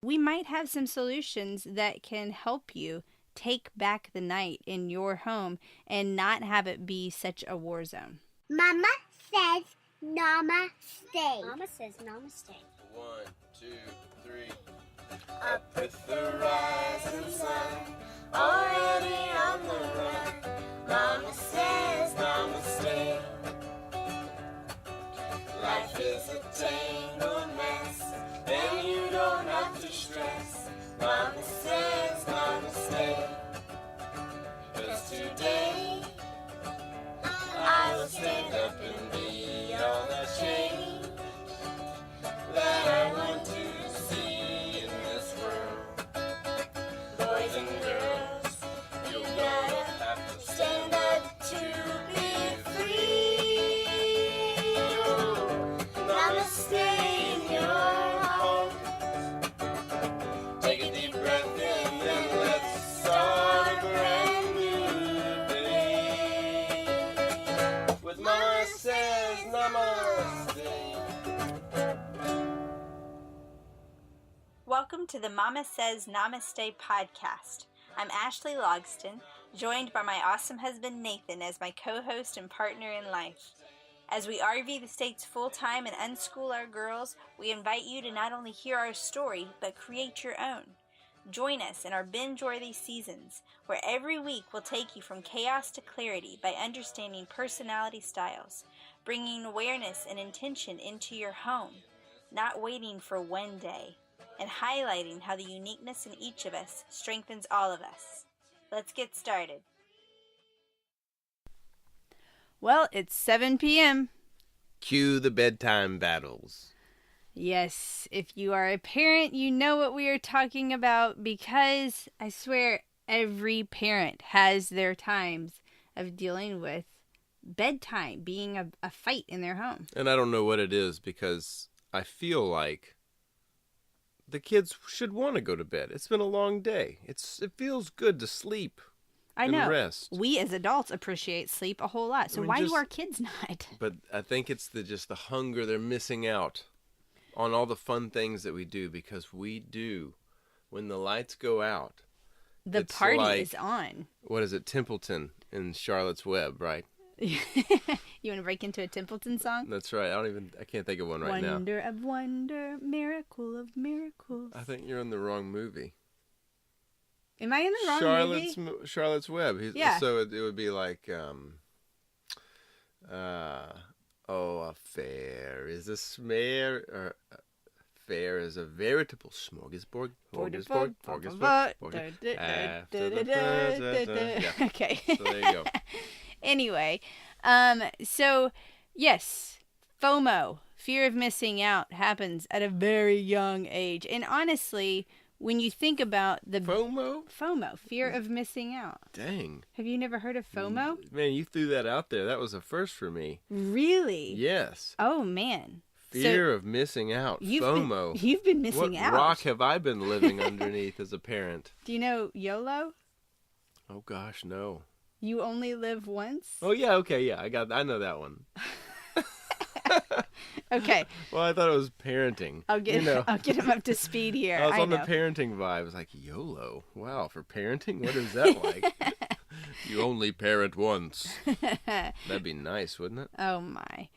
we might have some solutions that can help you take back the night in your home and not have it be such a war zone. Mama says namaste. Mama says namaste. 1, 2, 3. Up with the rising sun, already on the run. Mama says namaste. Life is a tangled mess, and you don't have to stress. Mama says namaste. 'Cause today I will stand up and be all the change that I want to see in this world. Boys and girls, you gotta have to stand up to be free. Namaste in your heart. Take a deep breath in and let's start a brand new day. With Mama says namaste. Welcome to the Mama Says Namaste podcast. I'm Ashley Logston, joined by my awesome husband Nathan as my co-host and partner in life. As we RV the states full-time and unschool our girls, we invite you to not only hear our story, but create your own. Join us in our binge-worthy seasons, where every week we'll take you from chaos to clarity by understanding personality styles, bringing awareness and intention into your home, not waiting for one day, and highlighting how the uniqueness in each of us strengthens all of us. Let's get started. Well, it's 7 p.m. Cue the bedtime battles. Yes, if you are a parent, you know what we are talking about, because I swear every parent has their times of dealing with bedtime being a fight in their home. And I don't know what it is, because I feel like the kids should want to go to bed. It's been a long day. It feels good to sleep. I know. And rest. We as adults appreciate sleep a whole lot. So why do our kids not? But I think it's just the hunger. They're missing out on all the fun things that we do, because we do. When the lights go out, the party is on. What is it? Templeton in Charlotte's Web, right? You want to break into a Templeton song? That's right. I can't think of one right now. Wonder of wonder, miracle of miracles. I think you're in the wrong movie. Am I in the wrong movie? Charlotte's Web. Yeah. So it would be like, a fair is a smear, or fair is a veritable smorgasbord. Okay. So there you go. Anyway, so yes, FOMO, fear of missing out, happens at a very young age. And honestly, when you think about the FOMO, fear of missing out. Dang. Have you never heard of FOMO? Man, you threw that out there. That was a first for me. Really? Yes. Oh, man. Fear of missing out. FOMO. You've been missing out. What rock have I been living underneath as a parent? Do you know YOLO? Oh, gosh, no. You only live once? Oh, yeah, okay, yeah. I know that one. Okay. Well, I thought it was parenting. I'll get him up to speed here. I was on the parenting vibe. I was like, YOLO. Wow, for parenting? What is that like? You only parent once. That'd be nice, wouldn't it? Oh, my.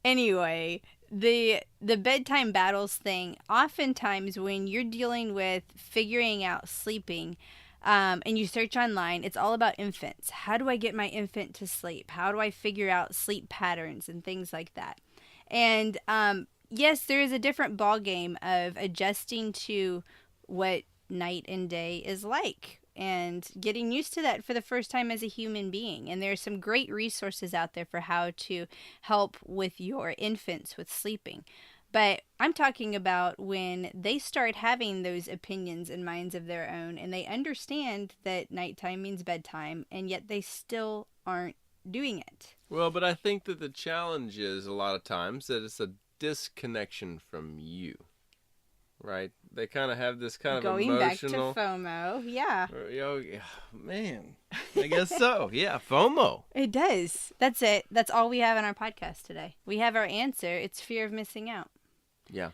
Anyway, the bedtime battles thing, oftentimes when you're dealing with figuring out sleeping, and you search online, it's all about infants. How do I get my infant to sleep? How do I figure out sleep patterns and things like that? And yes, there is a different ball game of adjusting to what night and day is like and getting used to that for the first time as a human being. And there's some great resources out there for how to help with your infants with sleeping. But I'm talking about when they start having those opinions and minds of their own, and they understand that nighttime means bedtime, and yet they still aren't doing it. Well, but I think that the challenge is a lot of times that it's a disconnection from you, right? They kind of have this kind of emotional... Going back to FOMO, yeah. Man, I guess so. Yeah, FOMO. It does. That's it. That's all we have on our podcast today. We have our answer. It's fear of missing out. Yeah.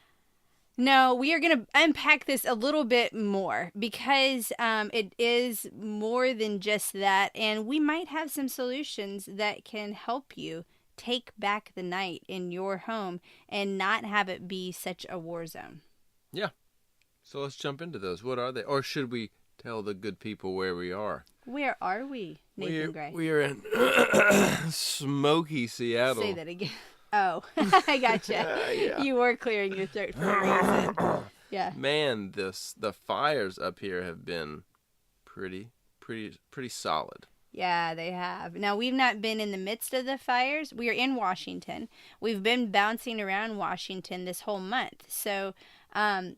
No, we are going to unpack this a little bit more because it is more than just that. And we might have some solutions that can help you take back the night in your home and not have it be such a war zone. Yeah. So let's jump into those. What are they? Or should we tell the good people where we are? Where are we, Nathan Gray? We are in smoky Seattle. Say that again. Oh, I gotcha. Yeah. You were clearing your throat for a reason. Yeah. Man, the fires up here have been pretty solid. Yeah, they have. Now, we've not been in the midst of the fires. We are in Washington. We've been bouncing around Washington this whole month. So, I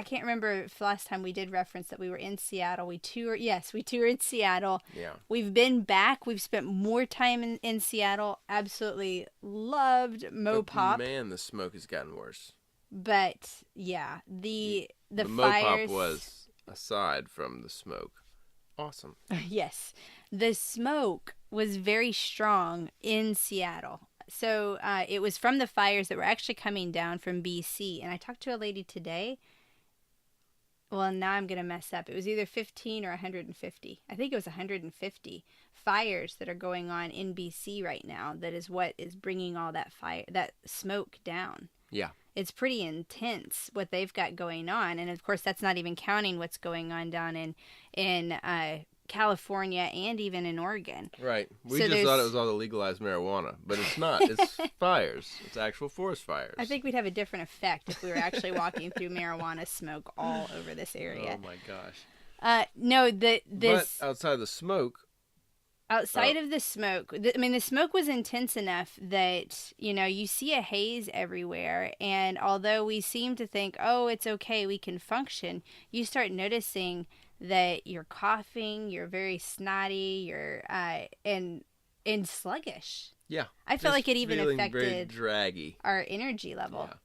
can't remember if last time we did reference that we were in Seattle. We toured Seattle. Yeah. We've been back. We've spent more time in Seattle. Absolutely loved Mopop. Man, the smoke has gotten worse. But, yeah, the Mopop fires... was, aside from the smoke, awesome. Yes. The smoke was very strong in Seattle. So it was from the fires that were actually coming down from BC. And I talked to a lady today. Well, now I'm going to mess up. It was either 15 or 150. I think it was 150 fires that are going on in BC right now. That is what is bringing all that smoke down. Yeah. It's pretty intense what they've got going on. And, of course, that's not even counting what's going on down in California and even in Oregon. Right. We just thought it was all the legalized marijuana, but it's not. It's fires. It's actual forest fires. I think we'd have a different effect if we were actually walking through marijuana smoke all over this area. Oh, my gosh. No, But outside the smoke... Outside of the smoke, the smoke was intense enough that, you see a haze everywhere. And although we seem to think, oh, it's okay, we can function, you start noticing that you're coughing, you're very snotty, you're and sluggish. Yeah. I felt like it even affected affected very draggy. our energy level. Yeah.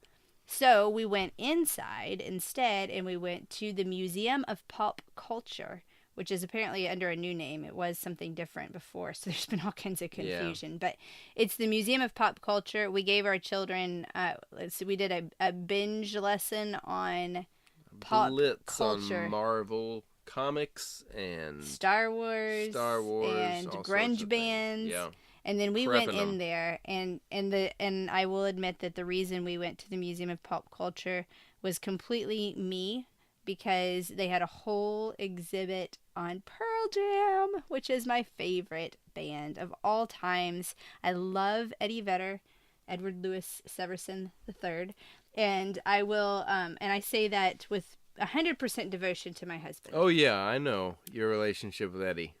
So we went inside instead, and we went to the Museum of Pop Culture, which is apparently under a new name. It was something different before, so there's been all kinds of confusion. Yeah. But it's the Museum of Pop Culture. We gave our children, we did a binge lesson on pop culture. On Marvel Comics and Star Wars and grunge bands. Yeah. And then we went in there, and I will admit that the reason we went to the Museum of Pop Culture was completely me, because they had a whole exhibit on Pearl Jam, which is my favorite band of all times. I love Eddie Vedder, Edward Louis Severson III, and I will, and I say that with 100% devotion to my husband. Oh yeah, I know your relationship with Eddie.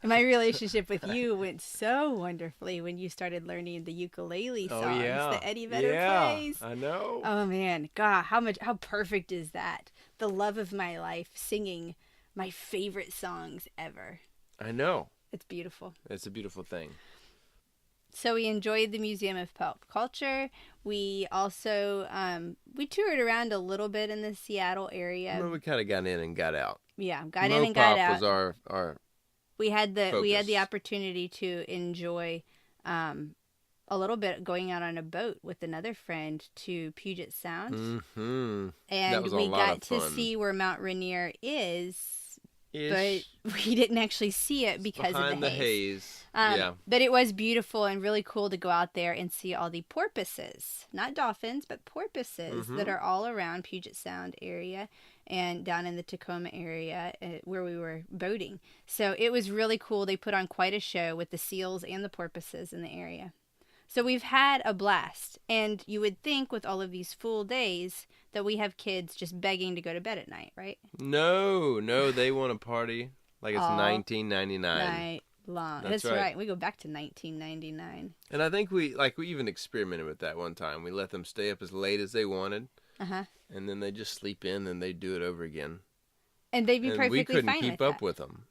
My relationship with you went so wonderfully when you started learning the ukulele songs that Eddie Vedder plays. I know. Oh man, God, how perfect is that? The love of my life, singing my favorite songs ever. I know. It's beautiful. It's a beautiful thing. So we enjoyed the Museum of Pop Culture. We also we toured around a little bit in the Seattle area. Well, we kind of got in and got out. Yeah, got in and got out. Was our we had focus. the opportunity to enjoy a little bit going out on a boat with another friend to Puget Sound. Mm-hmm. And we got to see where Mount Rainier is. But we didn't actually see it because of the haze. Yeah. But it was beautiful and really cool to go out there and see all the porpoises. Not dolphins, but porpoises that are all around Puget Sound area and down in the Tacoma area where we were boating. So it was really cool. They put on quite a show with the seals and the porpoises in the area. So we've had a blast. And you would think with all of these full days that we have kids just begging to go to bed at night, right? No, they want to party like it's 1999. Night long. That's right. We go back to 1999. And I think we even experimented with that one time. We let them stay up as late as they wanted. Uh-huh. And then they just sleep in and they do it over again. And they'd be perfectly fine with that. We couldn't keep up with them.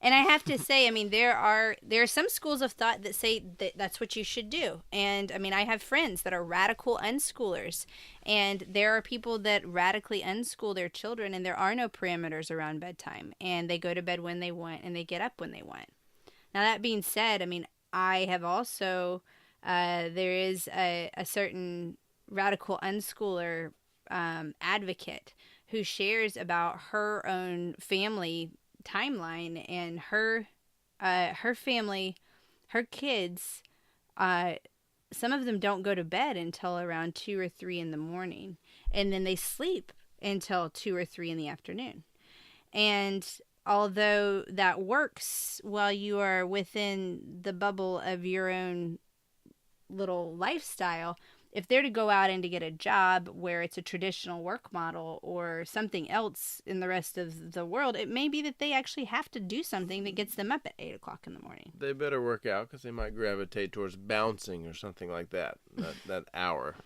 And I have to say, I mean, there are some schools of thought that say that that's what you should do. And I mean, I have friends that are radical unschoolers, and there are people that radically unschool their children, and there are no parameters around bedtime, and they go to bed when they want, and they get up when they want. Now, that being said, I mean, I have also, there is a certain radical unschooler advocate who shares about her own family timeline and her family, her kids. Some of them don't go to bed until around 2 or 3 in the morning, and then they sleep until 2 or 3 in the afternoon. And although that works while you are within the bubble of your own little lifestyle, if they're to go out and to get a job where it's a traditional work model or something else in the rest of the world, it may be that they actually have to do something that gets them up at 8 o'clock in the morning. They better work out because they might gravitate towards bouncing or something like that, that hour.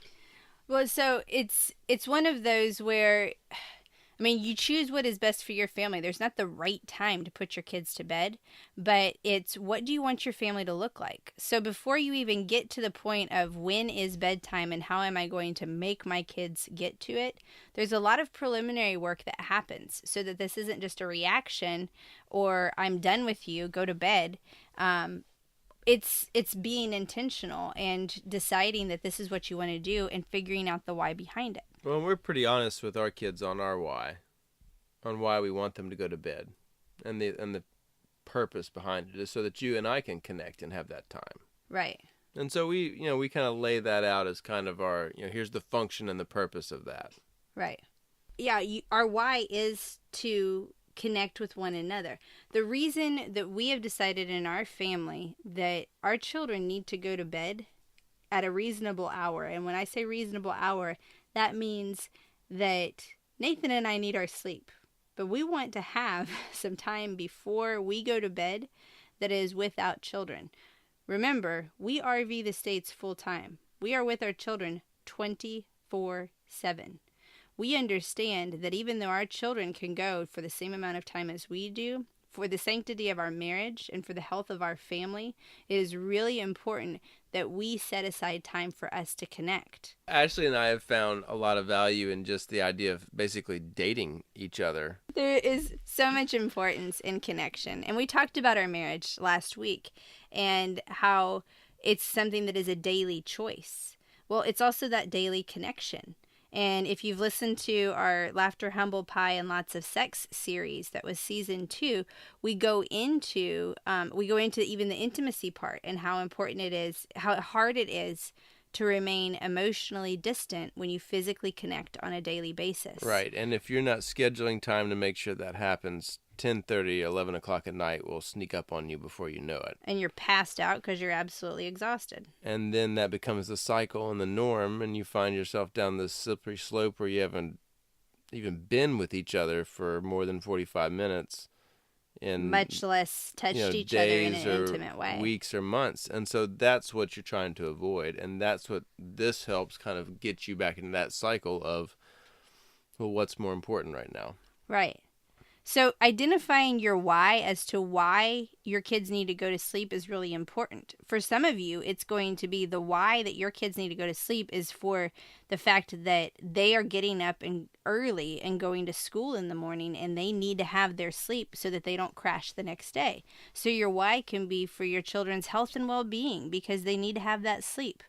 Well, so it's one of those where, I mean, you choose what is best for your family. There's not the right time to put your kids to bed, but it's what do you want your family to look like? So before you even get to the point of when is bedtime and how am I going to make my kids get to it, there's a lot of preliminary work that happens so that this isn't just a reaction or I'm done with you, go to bed. It's being intentional and deciding that this is what you want to do and figuring out the why behind it. Well, we're pretty honest with our kids on our why, on why we want them to go to bed, and the purpose behind it is so that you and I can connect and have that time. Right. And so we kind of lay that out as kind of our, here's the function and the purpose of that. Right. Yeah, our why is to connect with one another. The reason that we have decided in our family that our children need to go to bed at a reasonable hour, and when I say reasonable hour, that means that Nathan and I need our sleep, but we want to have some time before we go to bed that is without children. Remember, we RV the States full time. We are with our children 24/7. We understand that even though our children can go for the same amount of time as we do, for the sanctity of our marriage and for the health of our family, it is really important that we set aside time for us to connect. Ashley and I have found a lot of value in just the idea of basically dating each other. There is so much importance in connection. And we talked about our marriage last week and how it's something that is a daily choice. Well, it's also that daily connection. And if you've listened to our Laughter, Humble Pie, and Lots of Sex series, that was season 2, we go into even the intimacy part and how important it is, how hard it is to remain emotionally distant when you physically connect on a daily basis. Right. And if you're not scheduling time to make sure that happens, 10:30, 11 o'clock at night will sneak up on you before you know it. And you're passed out because you're absolutely exhausted. And then that becomes the cycle and the norm, and you find yourself down this slippery slope where you haven't even been with each other for more than 45 minutes. Much less touched each other in an intimate way. Weeks or months. And so that's what you're trying to avoid. And that's what this helps kind of get you back into that cycle of, well, what's more important right now? Right. So identifying your why as to why your kids need to go to sleep is really important. For some of you, it's going to be the why that your kids need to go to sleep is for the fact that they are getting up and early and going to school in the morning and they need to have their sleep so that they don't crash the next day. So your why can be for your children's health and well-being because they need to have that sleep.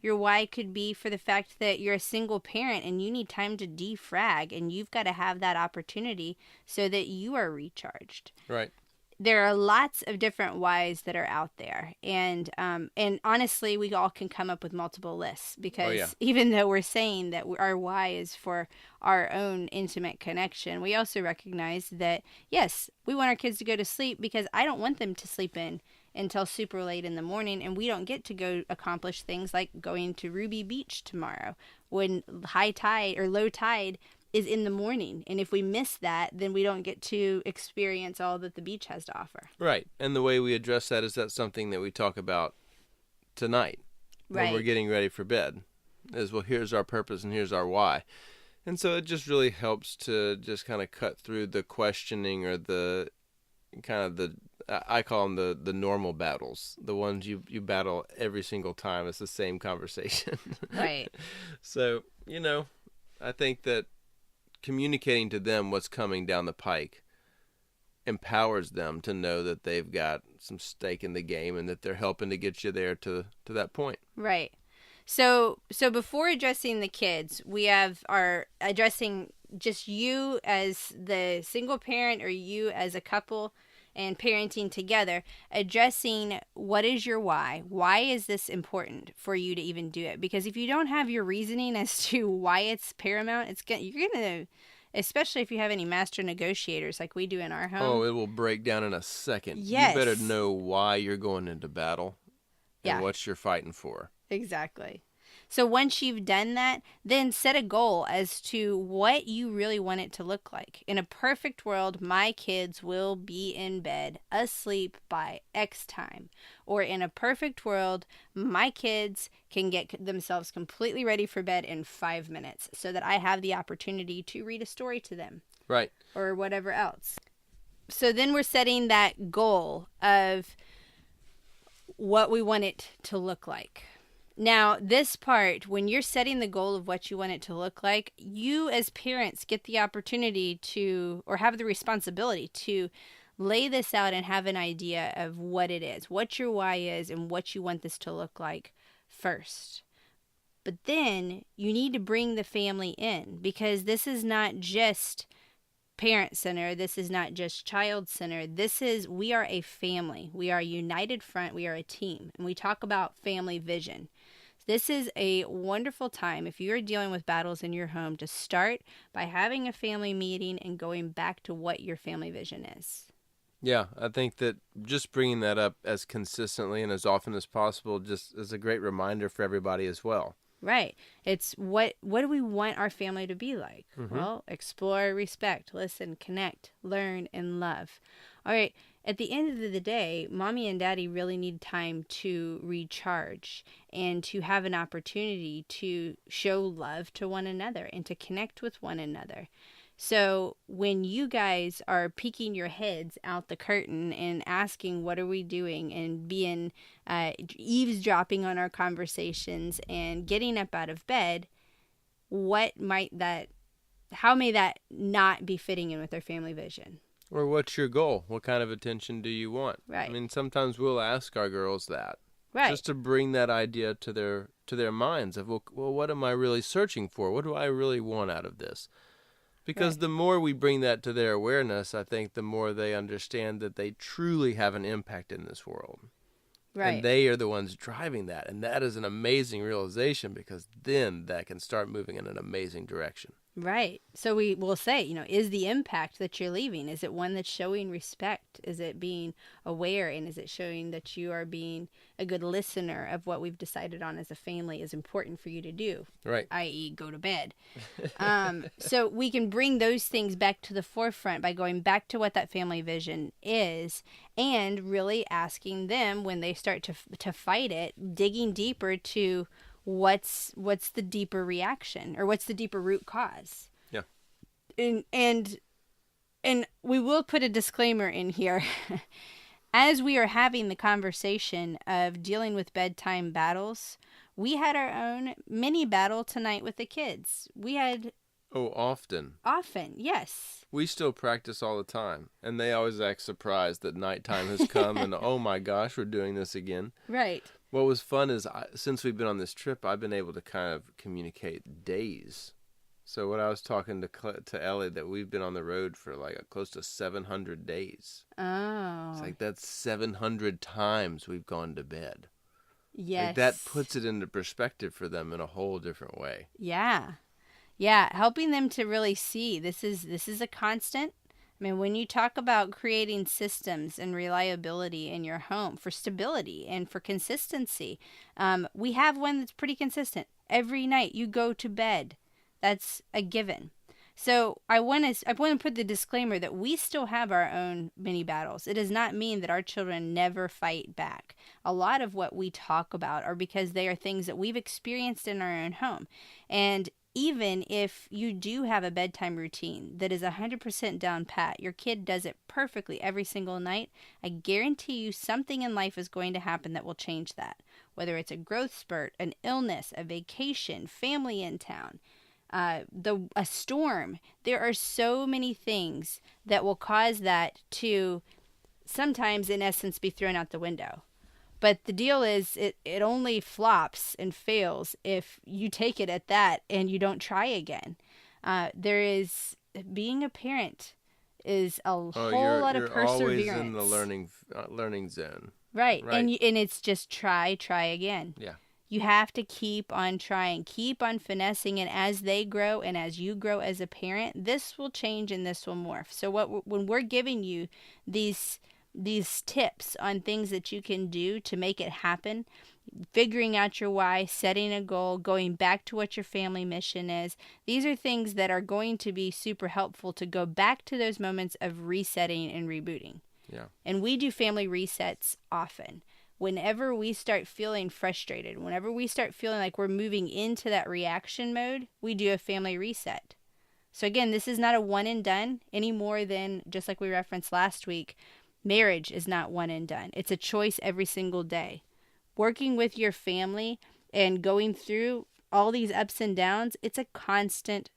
Your why could be for the fact that you're a single parent and you need time to defrag and you've got to have that opportunity so that you are recharged. Right. There are lots of different whys that are out there. And honestly, we all can come up with multiple lists because even though we're saying that our why is for our own intimate connection, we also recognize that, yes, we want our kids to go to sleep because I don't want them to sleep in until super late in the morning, and we don't get to go accomplish things like going to Ruby Beach tomorrow when high tide or low tide is in the morning. And if we miss that, then we don't get to experience all that the beach has to offer. Right. And the way we address that is that's something that we talk about tonight when we're getting ready for bed is, well, here's our purpose and here's our why. And so it just really helps to just kind of cut through the questioning or the kind of the, I call them the normal battles, the ones you battle every single time. It's the same conversation. Right. So, I think that communicating to them what's coming down the pike empowers them to know that they've got some stake in the game and that they're helping to get you there to that point. Right. So before addressing the kids, we are addressing just you as the single parent or you as a couple and parenting together, addressing what is your why? Why is this important for you to even do it? Because if you don't have your reasoning as to why it's paramount, you're gonna, especially if you have any master negotiators like we do in our home. Oh, it will break down in a second. Yes. You better know why you're going into battle and what you're fighting for. Exactly. So once you've done that, then set a goal as to what you really want it to look like. In a perfect world, my kids will be in bed asleep by X time. Or in a perfect world, my kids can get themselves completely ready for bed in 5 minutes so that I have the opportunity to read a story to them. Right. Or whatever else. So then we're setting that goal of what we want it to look like. Now, this part, when you're setting the goal of what you want it to look like, you as parents get the opportunity to, or have the responsibility to lay this out and have an idea of what it is, what your why is, and what you want this to look like first. But then you need to bring the family in, because this is not just parent center. This is not just child center. We are a family. We are a united front. We are a team. And we talk about family vision. This is a wonderful time, if you are dealing with battles in your home, to start by having a family meeting and going back to what your family vision is. Yeah, I think that just bringing that up as consistently and as often as possible just is a great reminder for everybody as well. Right. It's what do we want our family to be like? Mm-hmm. Well, explore, respect, listen, connect, learn, and love. All right. At the end of the day, mommy and daddy really need time to recharge and to have an opportunity to show love to one another and to connect with one another. So when you guys are peeking your heads out the curtain and asking, what are we doing, and being eavesdropping on our conversations and getting up out of bed, how may that not be fitting in with their family vision? Or what's your goal? What kind of attention do you want? Right. I mean, sometimes we'll ask our girls that. Right. Just to bring that idea to their minds of, well, what am I really searching for? What do I really want out of this? Because the more we bring that to their awareness, I think the more they understand that they truly have an impact in this world. Right. And they are the ones driving that. And that is an amazing realization, because then that can start moving in an amazing direction. Right. So we will say, is the impact that you're leaving, is it one that's showing respect? Is it being aware? And is it showing that you are being a good listener of what we've decided on as a family is important for you to do? Right. I.e. go to bed. So we can bring those things back to the forefront by going back to what that family vision is, and really asking them, when they start to fight it, digging deeper to what's the deeper reaction, or what's the deeper root cause. Yeah. And we will put a disclaimer in here. As we are having the conversation of dealing with bedtime battles, we had our own mini battle tonight with the kids. We had... Oh, often. Often, yes. We still practice all the time, and they always act surprised that nighttime has come and, oh my gosh, we're doing this again. Right. What was fun is, since we've been on this trip, I've been able to kind of communicate days. So when I was talking to Ellie, that we've been on the road for close to 700 days. Oh. It's that's 700 times we've gone to bed. Yes. That puts it into perspective for them in a whole different way. Yeah. Yeah, helping them to really see this is a constant. I mean, when you talk about creating systems and reliability in your home for stability and for consistency, we have one that's pretty consistent. Every night you go to bed. That's a given. So I want to put the disclaimer that we still have our own mini battles. It does not mean that our children never fight back. A lot of what we talk about are because they are things that we've experienced in our own home. And even if you do have a bedtime routine that is 100% down pat, your kid does it perfectly every single night, I guarantee you something in life is going to happen that will change that. Whether it's a growth spurt, an illness, a vacation, family in town, a storm. There are so many things that will cause that to sometimes, in essence, be thrown out the window. But the deal is it only flops and fails if you take it at that and you don't try again. Being a parent is a whole lot of perseverance. You're always in the learning zone. Right. And it's just try again. Yeah. You have to keep on trying, keep on finessing, and as they grow and as you grow as a parent, this will change and this will morph. So when we're giving you these tips on things that you can do to make it happen, figuring out your why, setting a goal, going back to what your family mission is, these are things that are going to be super helpful to go back to those moments of resetting and rebooting. Yeah. And we do family resets often. Whenever we start feeling frustrated, whenever we start feeling like we're moving into that reaction mode, we do a family reset. So again, this is not a one and done any more than, just like we referenced last week, marriage is not one and done. It's a choice every single day. Working with your family and going through all these ups and downs, it's a constant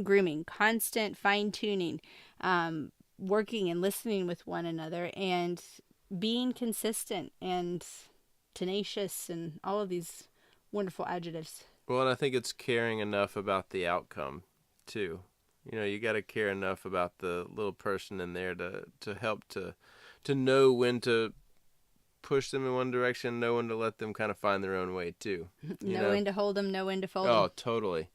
grooming, constant fine-tuning, working and listening with one another, and being consistent and tenacious and all of these wonderful adjectives. Well, and I think it's caring enough about the outcome too. You got to care enough about the little person in there to help to know when to push them in one direction, know when to let them kind of find their own way too. Know when to hold them, know when to fold them. Oh, totally.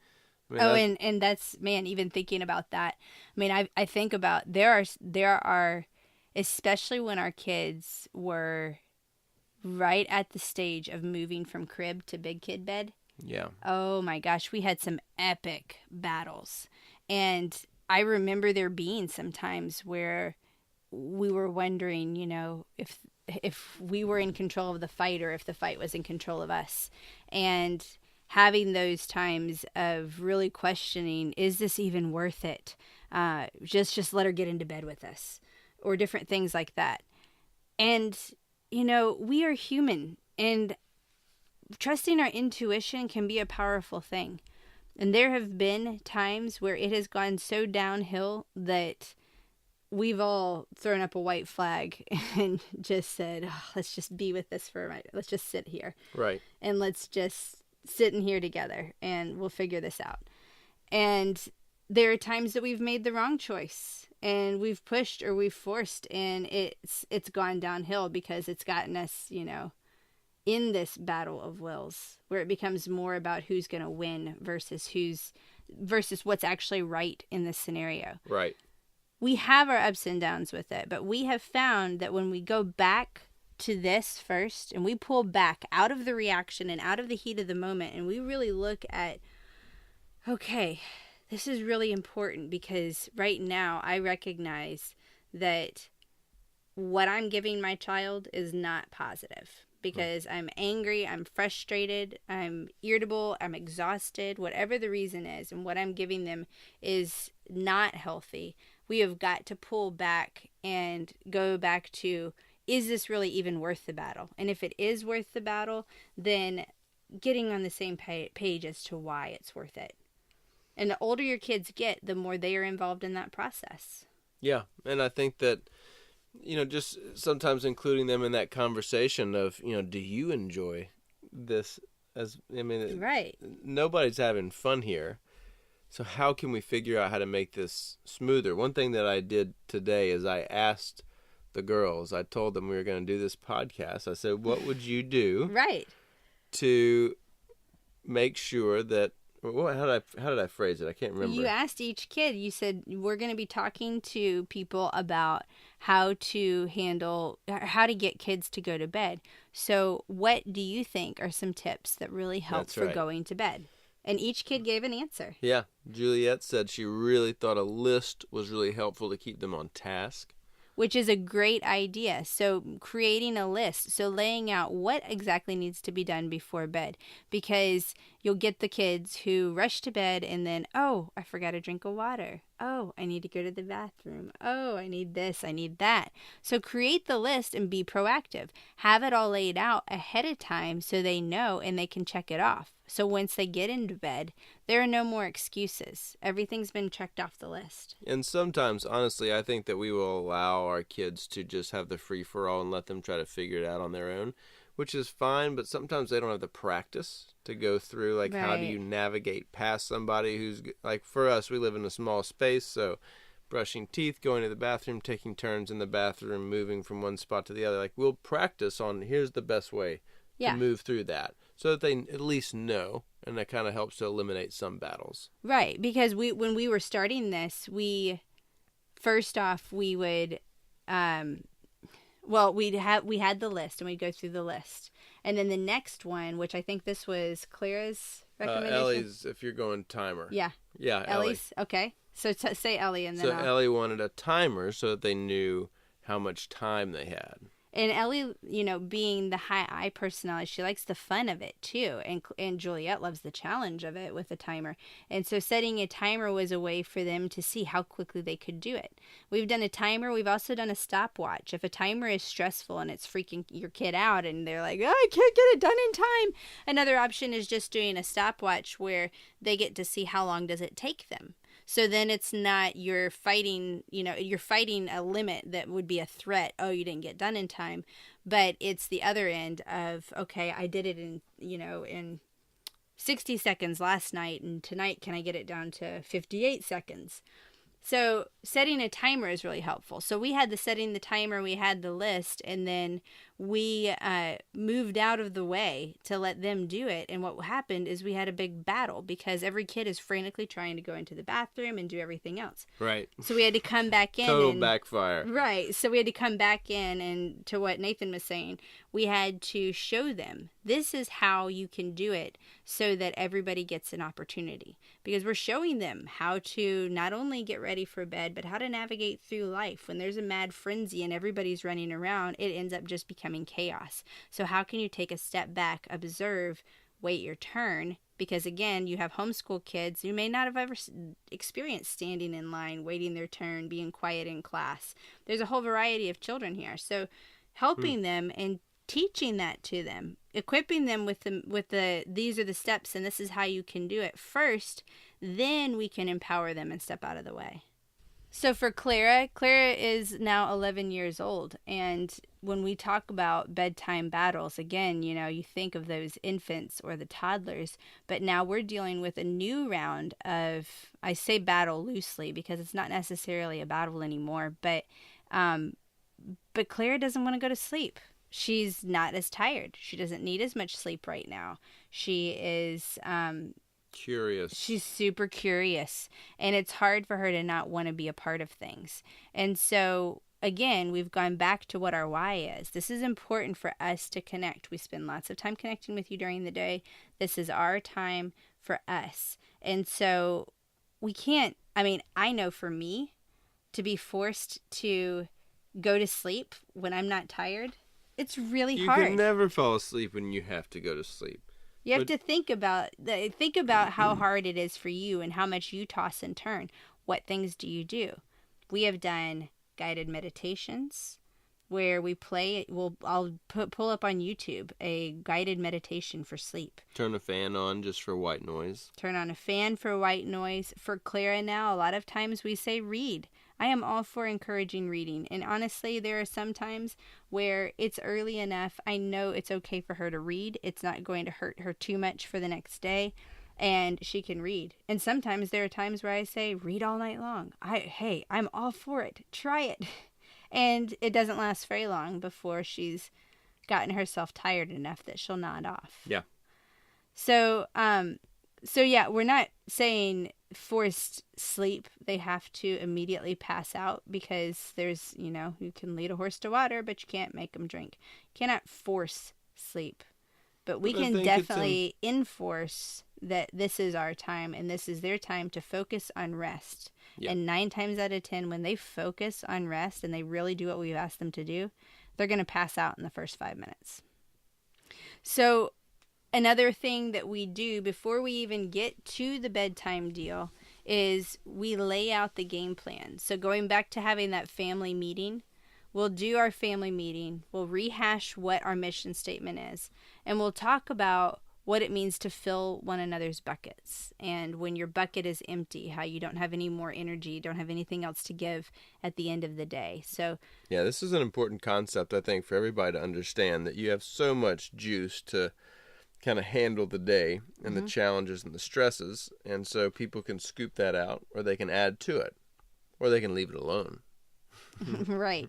I mean, and that's, man, even thinking about that. I mean, I think about there are especially when our kids were right at the stage of moving from crib to big kid bed. Yeah. Oh my gosh, we had some epic battles. And I remember there being some times where we were wondering, if we were in control of the fight or if the fight was in control of us. And having those times of really questioning, is this even worth it? Just let her get into bed with us. Or different things like that. And, we are human, and trusting our intuition can be a powerful thing. And there have been times where it has gone so downhill that we've all thrown up a white flag and just said, let's just be with this for a minute. Let's just sit here. Right. And let's just sit in here together and we'll figure this out. And there are times that we've made the wrong choice. And we've pushed or we've forced, and it's gone downhill because it's gotten us, in this battle of wills where it becomes more about who's going to win versus what's actually right in this scenario. Right. We have our ups and downs with it, but we have found that when we go back to this first and we pull back out of the reaction and out of the heat of the moment, and we really look at, okay, this is really important because right now I recognize that what I'm giving my child is not positive because I'm angry, I'm frustrated, I'm irritable, I'm exhausted, whatever the reason is, and what I'm giving them is not healthy. We have got to pull back and go back to, is this really even worth the battle? And if it is worth the battle, then getting on the same page as to why it's worth it. And the older your kids get, the more they are involved in that process. Yeah. And I think that, just sometimes including them in that conversation of, do you enjoy this? Right. Nobody's having fun here. So how can we figure out how to make this smoother? One thing that I did today is I asked the girls, I told them we were going to do this podcast. I said, what would you do? Right. To make sure that, how did I phrase it? I can't remember. You asked each kid, you said, we're going to be talking to people about how to get kids to go to bed. So what do you think are some tips that really help for going to bed? And each kid gave an answer. Yeah. Juliet said she really thought a list was really helpful to keep them on task. Which is a great idea. So creating a list, so laying out what exactly needs to be done before bed. Because you'll get the kids who rush to bed and then, oh, I forgot a drink of water. Oh, I need to go to the bathroom. Oh, I need this, I need that. So create the list and be proactive. Have it all laid out ahead of time so they know and they can check it off. So once they get into bed, there are no more excuses. Everything's been checked off the list. And sometimes, honestly, I think that we will allow our kids to just have the free-for-all and let them try to figure it out on their own, which is fine, but sometimes they don't have the practice to go through, like, how do you navigate past somebody who's, like, for us, we live in a small space, so brushing teeth, going to the bathroom, taking turns in the bathroom, moving from one spot to the other, like, we'll practice on here's the best way to move through that, so that they at least know, and that kind of helps to eliminate some battles. Right, because when we were starting this, first off, we would, we had the list, and we'd go through the list. And then the next one, which I think this was Clara's recommendation. Ellie's, if you're going timer. Yeah. Yeah, Ellie's, okay. So say Ellie and then Ellie wanted a timer so that they knew how much time they had. And Ellie, being the high I personality, she likes the fun of it too. And Juliet loves the challenge of it with a timer. And so setting a timer was a way for them to see how quickly they could do it. We've done a timer. We've also done a stopwatch. If a timer is stressful and it's freaking your kid out and they're like, oh, I can't get it done in time. Another option is just doing a stopwatch where they get to see how long does it take them. So then it's not you're fighting a limit that would be a threat. Oh, you didn't get done in time. But it's the other end of, okay, I did it in 60 seconds last night, and tonight can I get it down to 58 seconds? So setting a timer is really helpful. So we had setting the timer, we had the list, and then we moved out of the way to let them do it. And what happened is we had a big battle because every kid is frantically trying to go into the bathroom and do everything else. Right. So we had to come back in. Total backfire. Right. So we had to come back in, and to what Nathan was saying, we had to show them this is how you can do it so that everybody gets an opportunity. Because we're showing them how to not only get ready for bed, but how to navigate through life. When there's a mad frenzy and everybody's running around, it ends up just becoming chaos. So how can you take a step back, observe, wait your turn? Because again, you have homeschool kids who may not have ever experienced standing in line, waiting their turn, being quiet in class. There's a whole variety of children here. So helping them and teaching that to them, equipping them with the these are the steps and this is how you can do it first, then we can empower them and step out of the way. So for Clara is now 11 years old, and when we talk about bedtime battles, again, you think of those infants or the toddlers, but now we're dealing with a new round of, I say battle loosely because it's not necessarily a battle anymore, but Clara doesn't want to go to sleep. She's not as tired. She doesn't need as much sleep right now. She is curious. She's super curious, and it's hard for her to not want to be a part of things. And so again, we've gone back to what our why is. This is important for us to connect. We spend lots of time connecting with you during the day. This is our time for us. And so we can't, I know for me to be forced to go to sleep when I'm not tired, it's really hard. You can never fall asleep when you have to go to sleep. You have to think about how hard it is for you and how much you toss and turn. What things do you do? We have done guided meditations where we play. I'll pull up on YouTube a guided meditation for sleep. Turn a fan on just for white noise. Turn on a fan for white noise. For Clara now, a lot of times we say read. I am all for encouraging reading. And honestly, there are some times where it's early enough. I know it's okay for her to read. It's not going to hurt her too much for the next day. And she can read. And sometimes there are times where I say, read all night long. I'm all for it. Try it. And it doesn't last very long before she's gotten herself tired enough that she'll nod off. Yeah. So yeah, we're not saying forced sleep. They have to immediately pass out because there's, you can lead a horse to water, but you can't make them drink. You cannot force sleep. But we can definitely enforce that this is our time and this is their time to focus on rest. Yeah. And 9 times out of 10, when they focus on rest and they really do what we've asked them to do, they're going to pass out in the first 5 minutes. So another thing that we do before we even get to the bedtime deal is we lay out the game plan. So going back to having that family meeting, we'll do our family meeting. We'll rehash what our mission statement is. And we'll talk about what it means to fill one another's buckets. And when your bucket is empty, how you don't have any more energy, don't have anything else to give at the end of the day. So yeah, this is an important concept, I think, for everybody to understand, that you have so much juice to kind of handle the day and the challenges and the stresses. And so people can scoop that out, or they can add to it, or they can leave it alone. Right.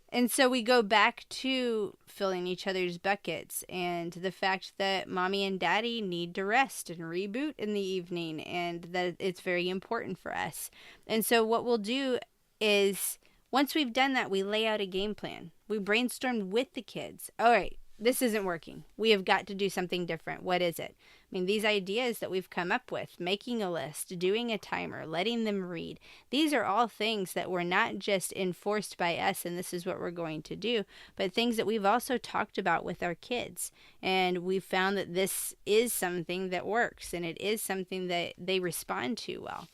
And so we go back to filling each other's buckets and the fact that mommy and daddy need to rest and reboot in the evening, and that it's very important for us. And so what we'll do is, once we've done that, we lay out a game plan. We brainstorm with the kids. All right, this isn't working. We have got to do something different. What is it? I mean, these ideas that we've come up with, making a list, doing a timer, letting them read, these are all things that were not just enforced by us and this is what we're going to do, but things that we've also talked about with our kids. And we've found that this is something that works, and it is something that they respond to well.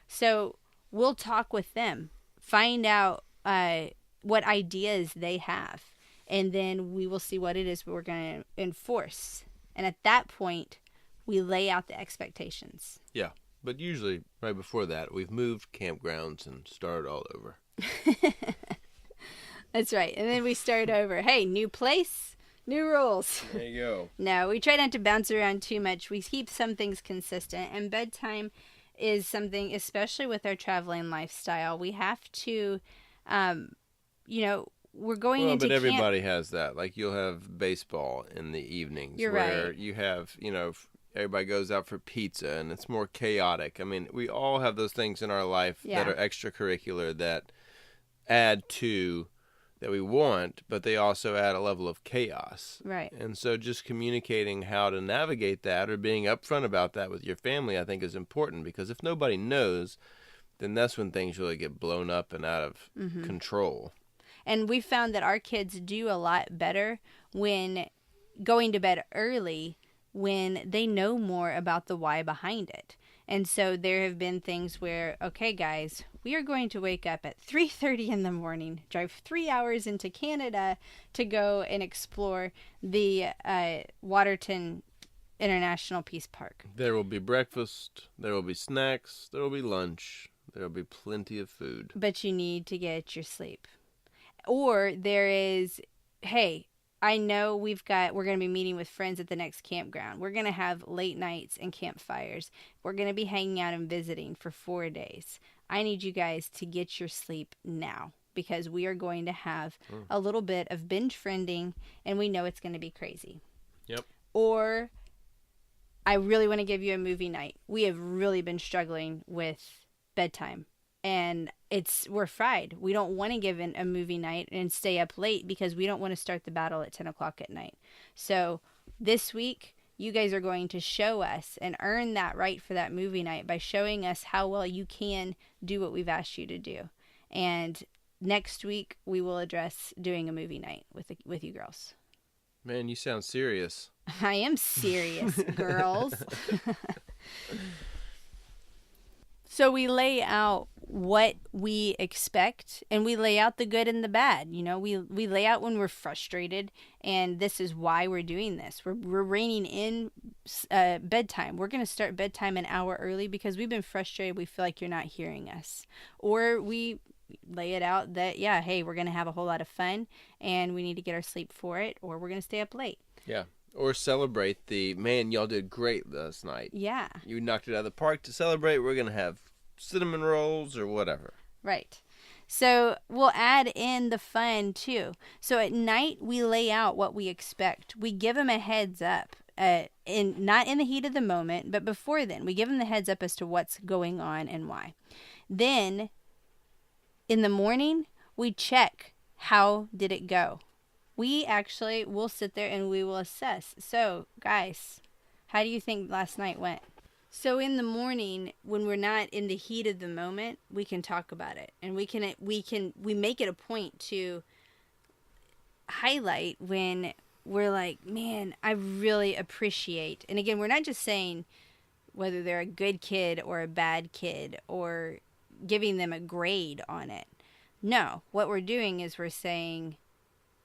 So we'll talk with them, find out what ideas they have, and then we will see what it is we're going to enforce. And at that point, we lay out the expectations. Yeah, but usually right before that, we've moved campgrounds and started all over. That's right. And then we start over. Hey, new place, new rules. There you go. No, we try not to bounce around too much. We keep some things consistent. And bedtime is something, especially with our traveling lifestyle, we have to, we're going into but camp. everybody has that. Like, you'll have baseball in the evenings. You're where right. You have, everybody goes out for pizza and it's more chaotic. I mean, we all have those things in our life that are extracurricular that add to that we want, but they also add a level of chaos. Right. And so just communicating how to navigate that, or being upfront about that with your family, I think is important, because if nobody knows, then that's when things really get blown up and out of control. And we found that our kids do a lot better when going to bed early, when they know more about the why behind it. And so there have been things where, okay, guys, we are going to wake up at 3:30 in the morning, drive 3 hours into Canada to go and explore the Waterton International Peace Park. There will be breakfast, there will be snacks, there will be lunch, there will be plenty of food. But you need to get your sleep. Or there is, hey, I know we're going to be meeting with friends at the next campground. We're going to have late nights and campfires. We're going to be hanging out and visiting for 4 days. I need you guys to get your sleep now, because we are going to have a little bit of binge friending, and we know it's going to be crazy. Yep. Or I really want to give you a movie night. We have really been struggling with bedtime. And we're fried. We don't want to give in a movie night and stay up late because we don't want to start the battle at 10 o'clock at night. So this week, you guys are going to show us and earn that right for that movie night by showing us how well you can do what we've asked you to do. And next week, we will address doing a movie night with you girls. Man, you sound serious. I am serious, girls. So we lay out what we expect, and we lay out the good and the bad. We lay out when we're frustrated, and this is why we're doing this. We're reining in bedtime. We're going to start bedtime an hour early because we've been frustrated. We feel like you're not hearing us. Or we lay it out that, hey, we're going to have a whole lot of fun, and we need to get our sleep for it, or we're going to stay up late. Yeah. Or celebrate man, y'all did great last night. Yeah. You knocked it out of the park. To celebrate, we're going to have cinnamon rolls or whatever. Right. So we'll add in the fun too. So at night, we lay out what we expect. We give them a heads up. Not in the heat of the moment, but before then, we give them the heads up as to what's going on and why. Then, in the morning, we check how did it go. We actually will sit there and we will assess. So, guys, how do you think last night went? So in the morning, when we're not in the heat of the moment, we can talk about it, and we make it a point to highlight when we're like, man, I really appreciate. And again, we're not just saying whether they're a good kid or a bad kid or giving them a grade on it. No, what we're doing is we're saying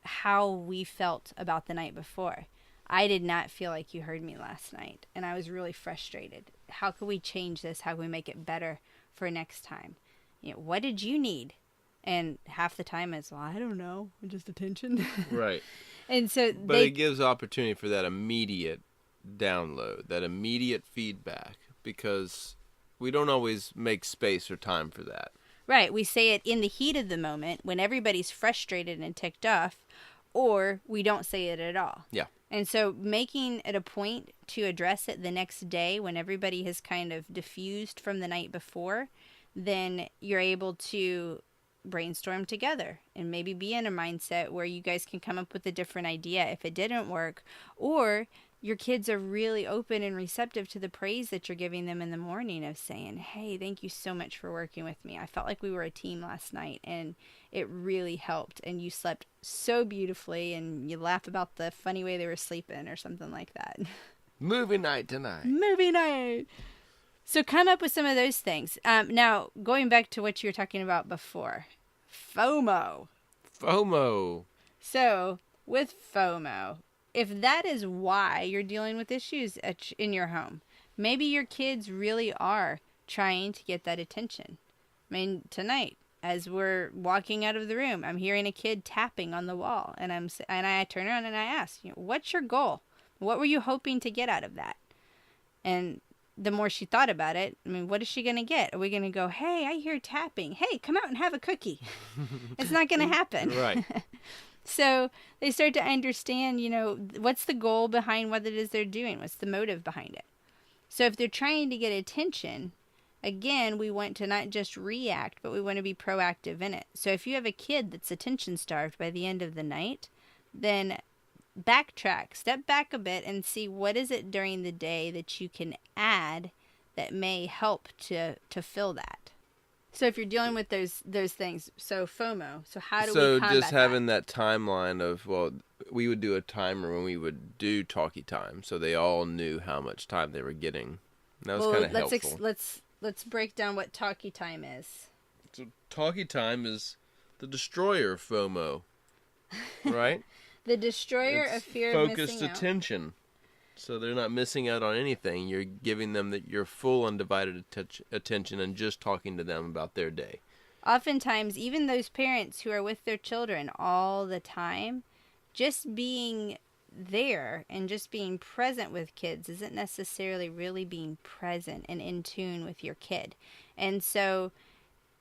how we felt about the night before. I did not feel like you heard me last night, and I was really frustrated. How can we change this? How can we make it better for next time? You know, what did you need? And half the time it's, well, I don't know, just attention. Right. And so but it gives opportunity for that immediate download, that immediate feedback, because we don't always make space or time for that. Right. We say it in the heat of the moment when everybody's frustrated and ticked off, or we don't say it at all. Yeah. And so making it a point to address it the next day when everybody has kind of diffused from the night before, then you're able to brainstorm together and maybe be in a mindset where you guys can come up with a different idea if it didn't work, or your kids are really open and receptive to the praise that you're giving them in the morning of saying, hey, thank you so much for working with me. I felt like we were a team last night and it really helped, and you slept so beautifully, and you laugh about the funny way they were sleeping or something like that. Movie night tonight. Movie night. So come up with some of those things. Now, going back to what you were talking about before, FOMO. FOMO. So with FOMO, if that is why you're dealing with issues in your home, maybe your kids really are trying to get that attention. I mean, tonight, as we're walking out of the room, I'm hearing a kid tapping on the wall, and I turn around and I ask, what's your goal? What were you hoping to get out of that? And the more she thought about it, I mean, what is she going to get? Are we going to go, hey, I hear tapping. Hey, come out and have a cookie. It's not going to happen. Right. So they start to understand, what's the goal behind what it is they're doing? What's the motive behind it? So if they're trying to get attention, again, we want to not just react, but we want to be proactive in it. So if you have a kid that's attention starved by the end of the night, then backtrack, step back a bit and see what is it during the day that you can add that may help to fill that. So if you're dealing with those things, so FOMO, so how do we combat So just having that timeline of, well, we would do a timer when we would do talkie time, so they all knew how much time they were getting. That was kind of helpful. Let's break down what talkie time is. So talkie time is the destroyer of FOMO, right? The destroyer it's of fear of missing out. Focused attention. So they're not missing out on anything. You're giving them your full undivided attention and just talking to them about their day. Oftentimes, even those parents who are with their children all the time, just being there and just being present with kids isn't necessarily really being present and in tune with your kid. And so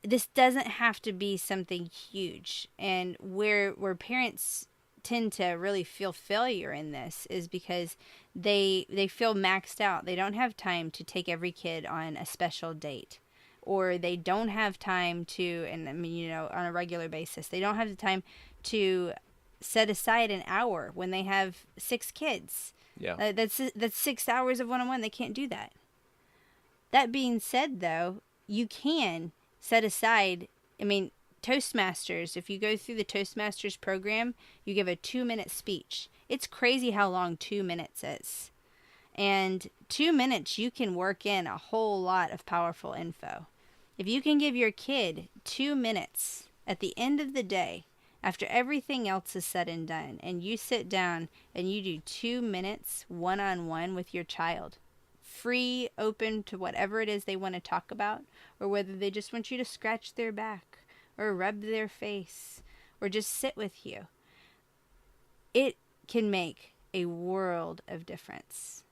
this doesn't have to be something huge. And where parents tend to really feel failure in this is because they feel maxed out. They don't have time to take every kid on a special date, or they don't have time to, and I mean, on a regular basis, they don't have the time to set aside an hour when they have 6 kids. Yeah. That's 6 hours of one-on-one. They can't do that. That being said, though, you can set aside, Toastmasters, if you go through the Toastmasters program, you give a 2-minute speech. It's crazy how long 2 minutes is. And 2 minutes, you can work in a whole lot of powerful info. If you can give your kid 2 minutes at the end of the day, after everything else is said and done, and you sit down and you do 2 minutes one-on-one with your child, free, open to whatever it is they want to talk about, or whether they just want you to scratch their back, or rub their face, or just sit with you, it can make a world of difference.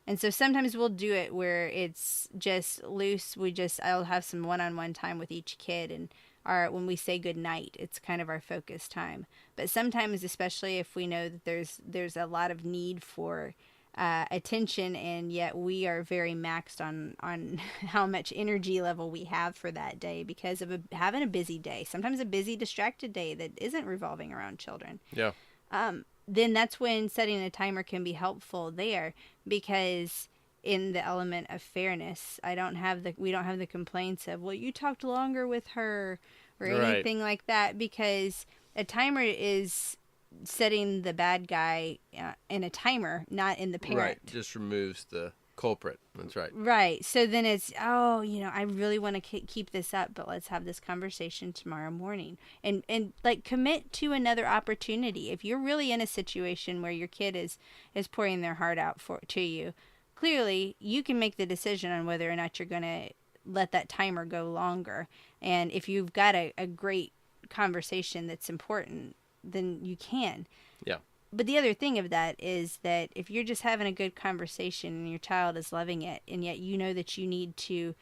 And so sometimes we'll do it where it's just loose. I'll have some one-on-one time with each kid, and when we say good night, it's kind of our focus time. But sometimes, especially if we know that there's a lot of need for attention, and yet we are very maxed on how much energy level we have for that day because of having a busy day, sometimes a busy, distracted day that isn't revolving around children. Yeah. Then that's when setting a timer can be helpful there, because in the element of fairness, we don't have the complaints of, well, you talked longer with her or right. anything like that, because a timer is setting the bad guy in a timer, not in the parent. Right, just removes the culprit. That's right. Right. So then it's, oh, I really want to keep this up, but let's have this conversation tomorrow morning. And like commit to another opportunity. If you're really in a situation where your kid is pouring their heart out to you, clearly you can make the decision on whether or not you're going to let that timer go longer. And if you've got a great conversation that's important, then you can. Yeah. But the other thing of that is that if you're just having a good conversation and your child is loving it, and yet you know that you need to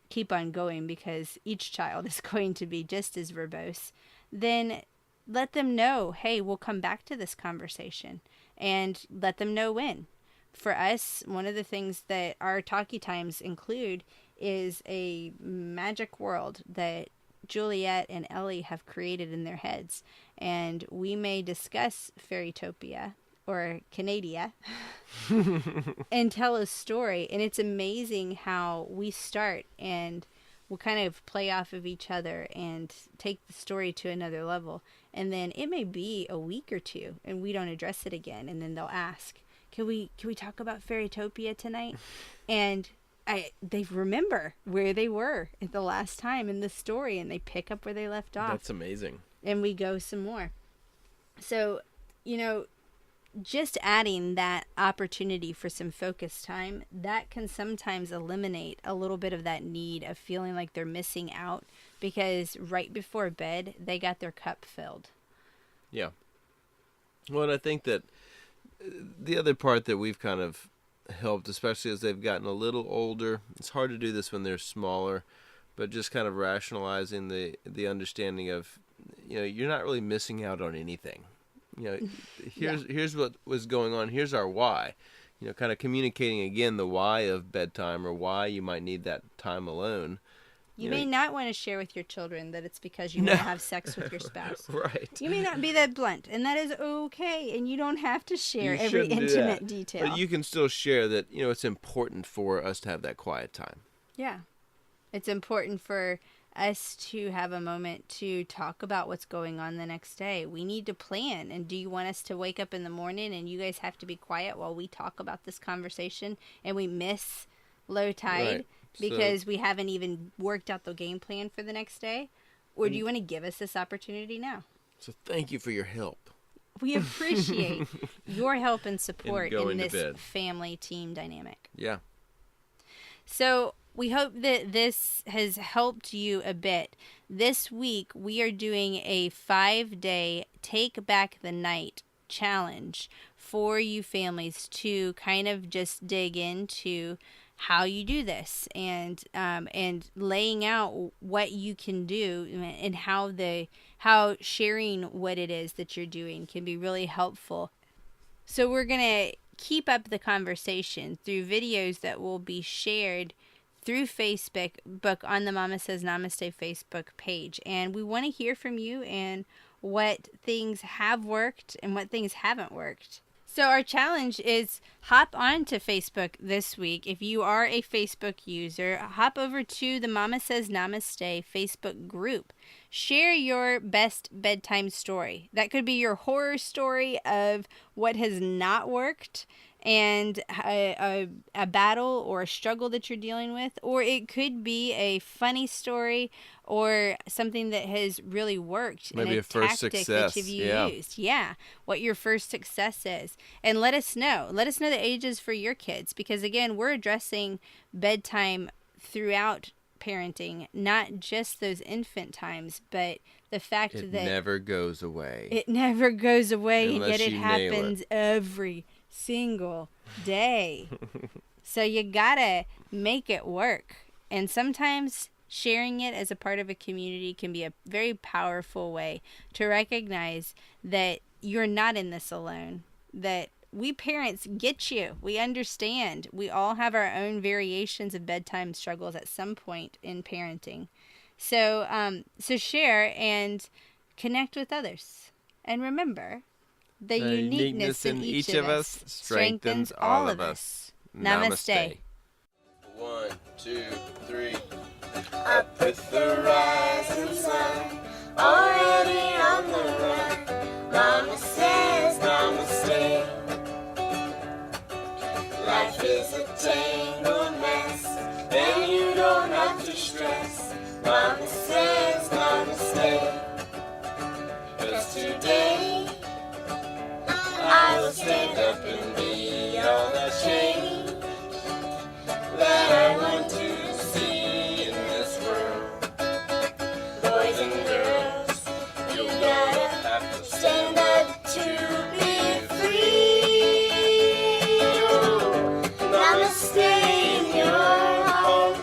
keep on going because each child is going to be just as verbose, then let them know, hey, we'll come back to this conversation, and let them know when. For us, one of the things that our talkie times include is a magic world that Juliet and Ellie have created in their heads. And we may discuss Fairytopia or Canadia and tell a story. And it's amazing how we start and we'll kind of play off of each other and take the story to another level. And then it may be a week or two and we don't address it again. And then they'll ask, can we talk about Fairytopia tonight? And they remember where they were at the last time in the story, and they pick up where they left off. That's amazing. And we go some more. So, just adding that opportunity for some focus time, that can sometimes eliminate a little bit of that need of feeling like they're missing out because right before bed, they got their cup filled. Yeah. Well, and I think that the other part that we've kind of helped, especially as they've gotten a little older, it's hard to do this when they're smaller, but just kind of rationalizing the understanding of, you're not really missing out on anything. Here's what was going on. Here's our why. Kind of communicating again the why of bedtime or why you might need that time alone. You may not want to share with your children that it's because you want to have sex with your spouse. Right. You may not be that blunt, and that is okay, and you don't have to share every intimate detail. But you can still share that, it's important for us to have that quiet time. Yeah. It's important for us to have a moment to talk about what's going on the next day. We need to plan, and do you want us to wake up in the morning and you guys have to be quiet while we talk about this conversation and we miss low tide? Right. Because we haven't even worked out the game plan for the next day? Or do you want to give us this opportunity now? So thank you for your help. We appreciate your help and support in this family team dynamic. Yeah. So we hope that this has helped you a bit. This week we are doing a 5-day Take Back the Night challenge for you families to kind of just dig into how you do this and laying out what you can do and how sharing what it is that you're doing can be really helpful. So we're going to keep up the conversation through videos that will be shared through Facebook on the Mama Says Namaste Facebook page. And we want to hear from you and what things have worked and what things haven't worked. So our challenge is hop on to Facebook this week. If you are a Facebook user, hop over to the Mama Says Namaste Facebook group. Share your best bedtime story. That could be your horror story of what has not worked and a battle or a struggle that you're dealing with, or it could be a funny story or something that has really worked. Maybe a first success that you've used. Yeah, what your first success is. And let us know. Let us know the ages for your kids because, again, we're addressing bedtime throughout parenting, not just those infant times, but the fact that it never goes away. It never goes away, and yet it nail happens every single day. So you gotta make it work. And sometimes sharing it as a part of a community can be a very powerful way to recognize that you're not in this alone, that we parents get you. We understand. We all have our own variations of bedtime struggles at some point in parenting. So share and connect with others. And remember, the uniqueness in each of us strengthens all of us. Namaste. 1, 2, 3. Up with the rising sun, already on the run. Mama up and be all the change that I want to see in this world. Boys and girls, you gotta have to stand up to be free. Namaste in your heart.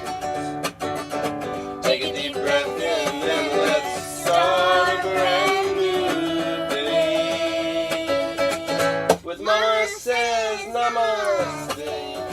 Take a deep breath in, then let's start a brand new day. With Mama says namaste.